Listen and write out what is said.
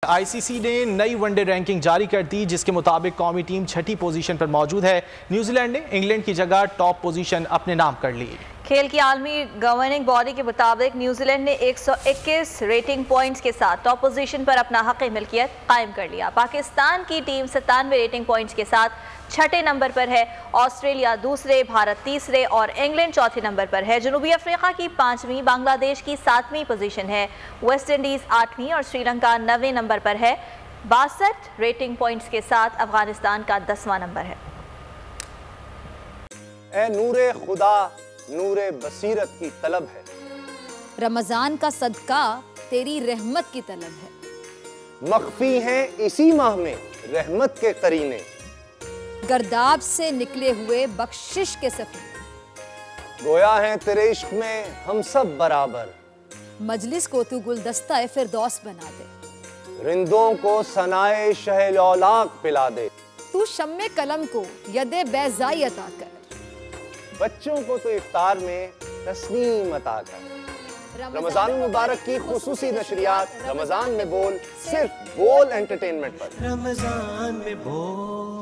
ICC ने नई one day ranking जारी कर दी, जिसके मुताबिक कौमी टीम छठी पोजीशन पर मौजूद है। न्यूजीलैंड ने इंग्लैंड की जगह टॉप पोजीशन अपने नाम कर ली। खेल की आलमी गवर्निंग बॉडी के मुताबिक न्यूजीलैंड ने 121 रेटिंग पॉइंट्स के साथ टॉप पोजीशन पर अपना हक मिल्कियत कायम कर लिया। पाकिस्तान की टीम 97 रेटिंग पॉइंट्स के साथ छठे नंबर पर है, ऑस्ट्रेलिया दूसरे, भारत तीसरे और इंग्लैंड चौथे नंबर पर है। जनूबी अफ्रीका की 5वीं, बांग्लादेश की 7वीं पोजीशन है, वेस्ट इंडीज 8वीं और श्रीलंका 9वें नंबर पर है। 62 रेटिंग पॉइंट्स के साथ अफगानिस्तान का 10वां नंबर है। ए नूरे खुदा नूरे बसीरत की तलब है, रमजान का सदका तेरी रहमत की तलब है। मख्फी हैं इसी माह में रहमत के करीने, गर्दाब से निकले हुए बख्शिश के सफीने, गोया हैं तेरे इश्क में हम सब बराबर, मजलिस को तू गुलदस्ता फिरदौस बना दे, रिंदों को सनाए शहलौलाक पिला दे, तू शम्मे कलम को यदे बैज़ाई अता कर, बच्चों को तो इफ्तार में तस्नीम अता कर। रमजान मुबारक की खुसूसी नशरियात रमजान में बोल, सिर्फ बोल एंटरटेनमेंट पर। रमजान में बोल।